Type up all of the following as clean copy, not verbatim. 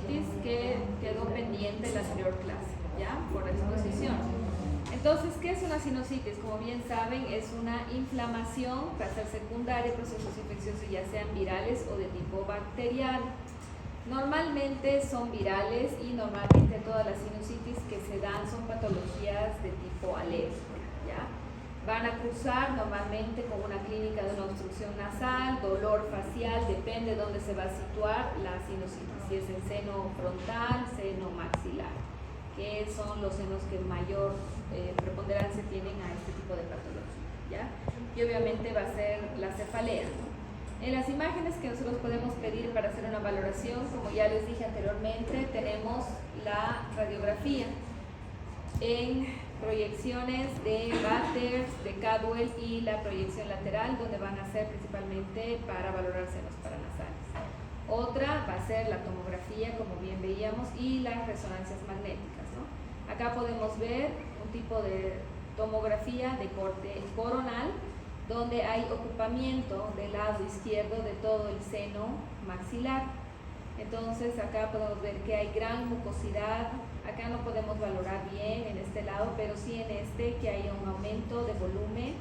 sinusitis que quedó pendiente en la anterior clase, ¿ya? Por la exposición. Entonces, ¿qué es una sinusitis? Como bien saben, es una inflamación, va a ser secundaria, procesos infecciosos ya sean virales o de tipo bacterial. Normalmente son virales y normalmente todas las sinusitis que se dan son patologías de tipo alérgico, ¿ya? Van a cursar normalmente con una clínica de una obstrucción nasal, dolor facial, depende de dónde se va a situar la sinusitis, si es el seno frontal, seno maxilar, que son los senos que mayor preponderancia tienen a este tipo de patología, ¿ya? Y obviamente va a ser la cefalea, ¿no? En las imágenes que nosotros podemos pedir para hacer una valoración, como ya les dije anteriormente, tenemos la radiografía en proyecciones de Batters, de Cadwell y la proyección lateral, donde van a ser principalmente para valorar senos paranasales. Otra va a ser la tomografía, como bien veíamos, y las resonancias magnéticas, ¿no? Acá podemos ver un tipo de tomografía de corte coronal, donde hay ocupamiento del lado izquierdo de todo el seno maxilar. Entonces acá podemos ver que hay gran mucosidad. Acá no podemos valorar bien en este lado, pero sí en este, que hay un aumento de volumen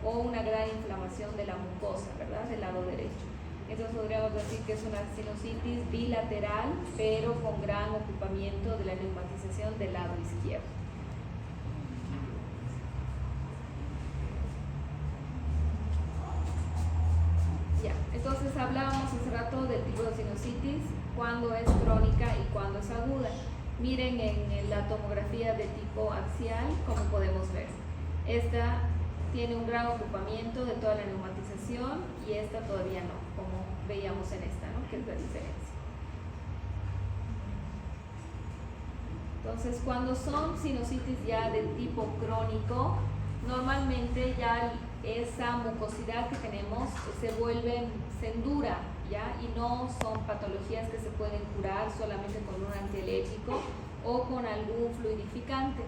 o una gran inflamación de la mucosa, ¿verdad? Del lado derecho. Entonces podríamos decir que es una sinusitis bilateral, pero con gran ocupamiento de la neumatización del lado izquierdo. Ya, entonces hablábamos hace rato del tipo de sinusitis, cuando es crónica y cuando es aguda. Miren en la tomografía de tipo axial, como podemos ver. Esta tiene un gran ocupamiento de toda la neumatización y esta todavía no, como veíamos en esta, ¿no? Que es la diferencia. Entonces, cuando son sinusitis ya de tipo crónico, normalmente ya esa mucosidad que tenemos se endura, ¿ya? Y no son patologías que se pueden curar solamente con un antialérgico o con algún fluidificante,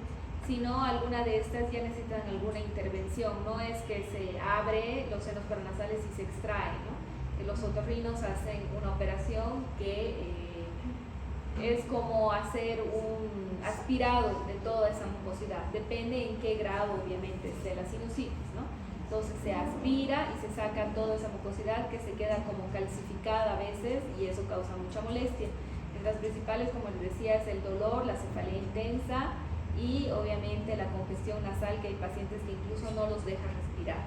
sino alguna de estas ya necesitan alguna intervención. No es que se abre los senos paranasales y se extrae, ¿no? Los otorrinos hacen una operación que es como hacer un aspirado de toda esa mucosidad. Depende en qué grado, obviamente, esté la sinusitis, ¿no? Entonces se aspira y se saca toda esa mucosidad que se queda como calcificada a veces y eso causa mucha molestia. Las principales, como les decía, es el dolor, la cefalea intensa y obviamente la congestión nasal, que hay pacientes que incluso no los deja respirar.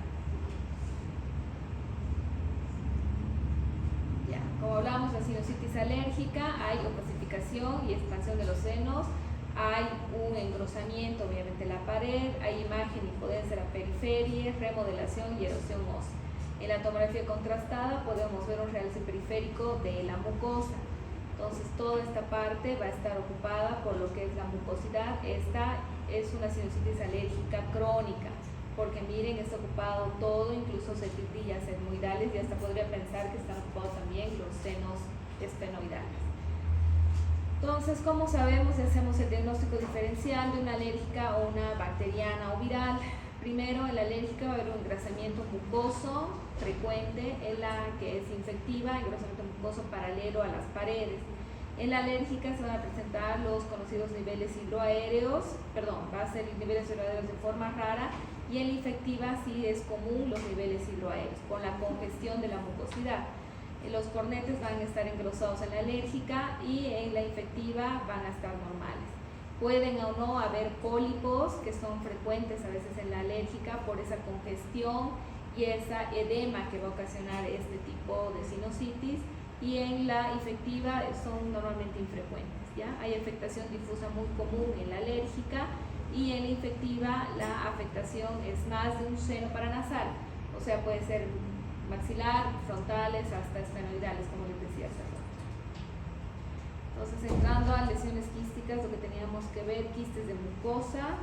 Ya, como hablábamos de sinusitis alérgica, hay opacificación y expansión de los senos, hay un engrosamiento, obviamente, en la pared, hay imagen hipodensa de la periferia, remodelación y erosión ósea. En la tomografía contrastada podemos ver un realce periférico de la mucosa. Entonces toda esta parte va a estar ocupada por lo que es la mucosidad. Esta es una sinusitis alérgica crónica, porque miren, está ocupado todo, incluso cetritillas etmoidales, y hasta podría pensar que están ocupados también los senos esfenoidales. Entonces, ¿cómo sabemos si hacemos el diagnóstico diferencial de una alérgica o una bacteriana o viral? Primero, en la alérgica va a haber un engrosamiento mucoso frecuente, en la que es infectiva, engrosamiento mucoso paralelo a las paredes. En la alérgica se van a presentar los conocidos niveles hidroaéreos, va a ser niveles hidroaéreos de forma rara, y en la infectiva sí es común los niveles hidroaéreos, con la congestión de la mucosidad. Los cornetes van a estar engrosados en la alérgica y en la infectiva van a estar normales. Pueden o no haber pólipos, que son frecuentes a veces en la alérgica por esa congestión y esa edema que va a ocasionar este tipo de sinusitis, y en la infectiva son normalmente infrecuentes, ¿ya? Hay afectación difusa muy común en la alérgica, y en la infectiva la afectación es más de un seno paranasal, o sea, puede ser maxilar, frontales, hasta esfenoidales, como les decía hace rato. Entonces, entrando a lesiones quísticas, lo que teníamos que ver, quistes de mucosa,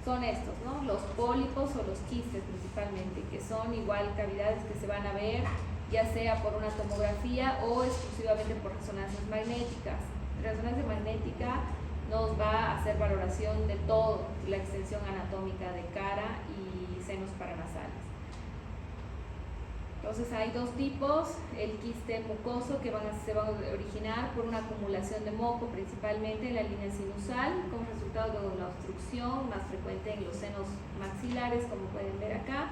son estos, ¿no? Los pólipos o los quistes principalmente, que son igual cavidades que se van a ver, ya sea por una tomografía o exclusivamente por resonancias magnéticas. La resonancia magnética nos va a hacer valoración de todo, la extensión anatómica de cara y senos paranasales. Entonces hay dos tipos, el quiste mucoso que se van a originar por una acumulación de moco principalmente en la línea sinusal como resultado de una obstrucción más frecuente en los senos maxilares, como pueden ver acá,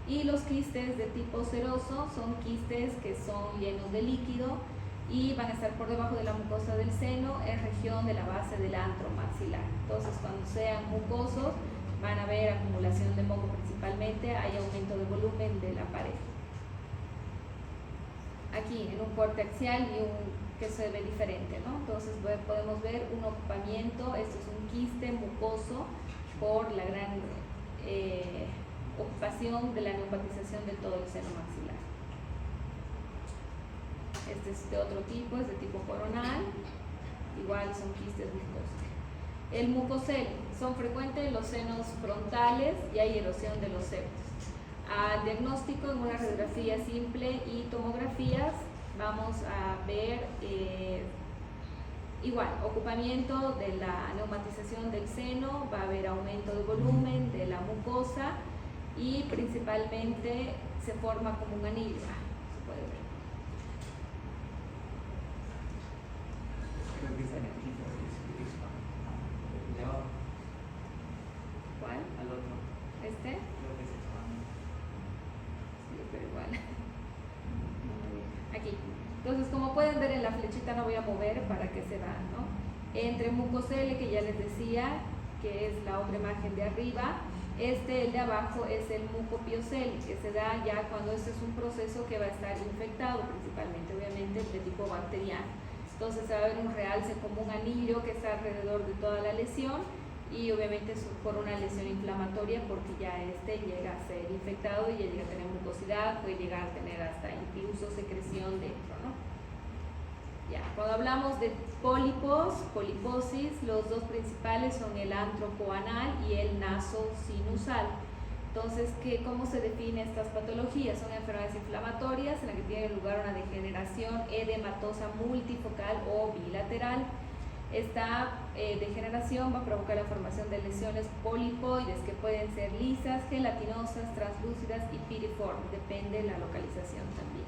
y los quistes de tipo seroso son quistes que son llenos de líquido y van a estar por debajo de la mucosa del seno en región de la base del antro maxilar. Entonces cuando sean mucosos van a haber acumulación de moco principalmente, hay aumento de volumen de la pared. Aquí en un corte axial y un que se ve diferente, ¿no? Entonces podemos ver un ocupamiento, esto es un quiste mucoso por la gran ocupación de la neopatización de todo el seno maxilar. Este es de otro tipo, es de tipo coronal, igual son quistes mucosos. El mucocel son frecuentes en los senos frontales y hay erosión de los septos. Al diagnóstico en una radiografía simple y tomografías vamos a ver igual ocupamiento de la neumatización del seno, va a haber aumento de volumen de la mucosa y principalmente se forma como un anillo, se puede ver. ¿Cuál? Al otro. ¿Este? Creo que se expande. Sí, pero igual. Aquí. Entonces, como pueden ver en la flechita, no voy a mover para que se vean, ¿no? Entre mucocele, que ya les decía, que es la otra imagen de arriba, el de abajo es el mucopiocele, que se da ya cuando este es un proceso que va a estar infectado principalmente, obviamente de tipo bacteriano. Entonces se va a ver un realce como un anillo que está alrededor de toda la lesión y obviamente es por una lesión inflamatoria porque ya llega a ser infectado y ya llega a tener mucosidad, puede llegar a tener hasta incluso secreción dentro, ¿no? Ya, cuando hablamos de pólipos, poliposis, los dos principales son el antrocoanal y el nasosinusal. Entonces, ¿cómo se definen estas patologías? Son enfermedades inflamatorias en las que tiene lugar una degeneración edematosa multifocal o bilateral. Esta degeneración va a provocar la formación de lesiones polipoides que pueden ser lisas, gelatinosas, translúcidas y piriformes, depende de la localización también.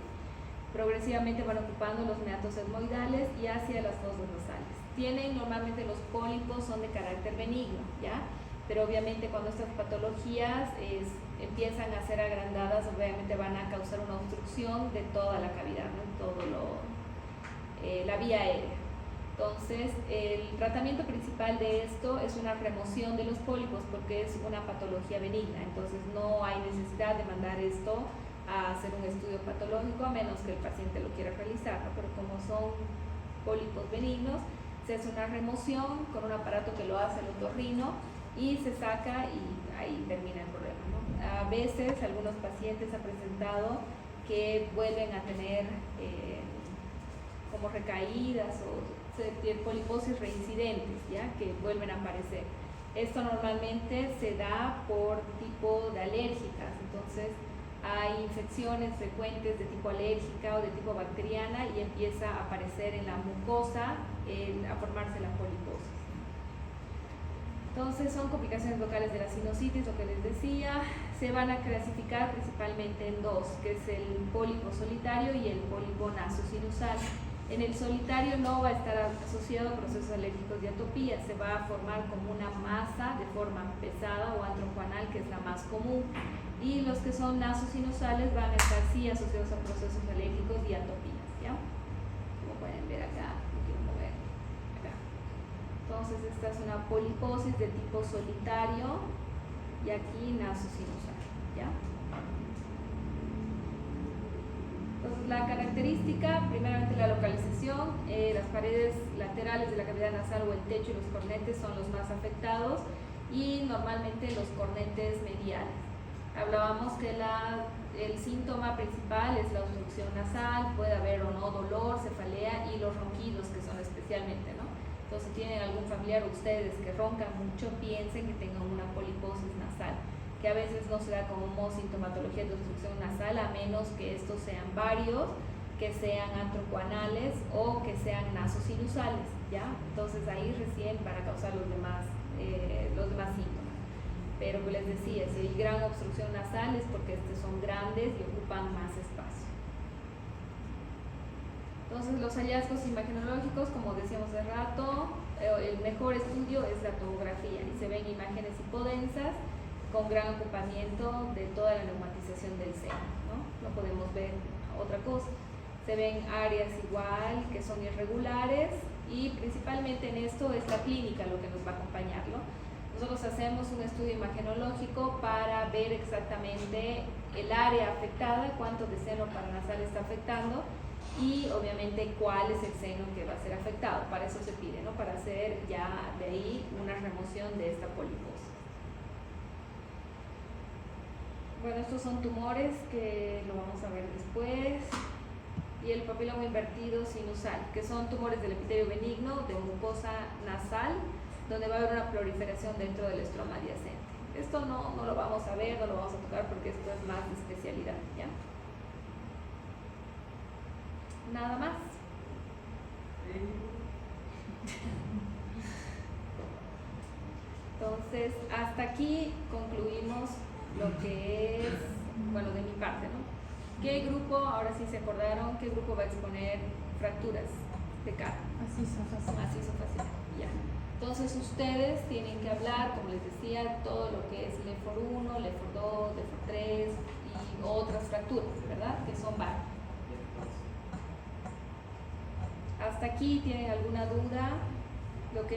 Progresivamente van ocupando los meatos etmoidales y hacia las fosas nasales. Normalmente los pólipos son de carácter benigno, ¿ya? Pero obviamente cuando estas patologías empiezan a ser agrandadas, obviamente van a causar una obstrucción de toda la cavidad, ¿no? La vía aérea. Entonces, el tratamiento principal de esto es una remoción de los pólipos porque es una patología benigna, entonces no hay necesidad de mandar esto a hacer un estudio patológico a menos que el paciente lo quiera realizar, ¿no? Pero como son pólipos benignos, se hace una remoción con un aparato que lo hace el otorrino y se saca y ahí termina el problema, ¿no? A veces algunos pacientes han presentado que vuelven a tener como recaídas o poliposis reincidentes, ¿ya? Que vuelven a aparecer. Esto normalmente se da por tipo de alérgicas, entonces hay infecciones frecuentes de tipo alérgica o de tipo bacteriana y empieza a aparecer en la mucosa, a formarse la poliposis. Entonces son complicaciones locales de la sinusitis, lo que les decía. Se van a clasificar principalmente en dos, que es el pólipo solitario y el pólipo nasosinusal. En el solitario no va a estar asociado a procesos alérgicos de atopía, se va a formar como una masa de forma pesada o antrocoanal, que es la más común, y los que son nasosinusales van a estar sí asociados a procesos alérgicos y atopías, ¿ya? Como pueden ver acá, no quiero mover, acá. Entonces esta es una poliposis de tipo solitario y aquí nasosinusal, ¿ya? Entonces la característica, primeramente la localización, las paredes laterales de la cavidad nasal o el techo y los cornetes son los más afectados y normalmente los cornetes mediales. Hablábamos que el síntoma principal es la obstrucción nasal, puede haber o no dolor, cefalea y los ronquidos que son especialmente, ¿no? Entonces si tienen algún familiar o ustedes que roncan mucho, piensen que tengan una poliposis nasal, que a veces no se da como sintomatología de obstrucción nasal a menos que estos sean varios, que sean antrocoanales o que sean nasosinusales, ¿ya? Entonces ahí recién van a causar los demás síntomas. pero que les decía, si hay gran obstrucción nasal es porque estos son grandes y ocupan más espacio. Entonces los hallazgos imagenológicos, como decíamos hace rato, el mejor estudio es la tomografía y se ven imágenes hipodensas con gran ocupamiento de toda la neumatización del seno, no podemos ver otra cosa. Se ven áreas igual que son irregulares y principalmente en esto es la clínica lo que nos va a acompañar, ¿no? Nosotros hacemos un estudio imagenológico para ver exactamente el área afectada, cuánto de seno paranasal está afectando y obviamente cuál es el seno que va a ser afectado. Para eso se pide, ¿no? Para hacer ya de ahí una remoción de esta poliposis. Bueno, estos son tumores que lo vamos a ver después. Y el papiloma invertido sinusal, que son tumores del epitelio benigno de mucosa nasal, donde va a haber una proliferación dentro del estroma adyacente. Esto no lo vamos a ver, no lo vamos a tocar porque esto es más de especialidad, ¿ya? Nada más. Entonces, hasta aquí concluimos lo que es, bueno, de mi parte, ¿no? ¿Qué grupo, ahora sí se acordaron, qué grupo va a exponer fracturas de cara? Macizo-facial, ya. Entonces ustedes tienen que hablar, como les decía, todo lo que es LEFOR 1, LEFOR 2, LEFOR 3 y otras fracturas, ¿verdad? Que son varias. ¿Hasta aquí tienen alguna duda? Lo que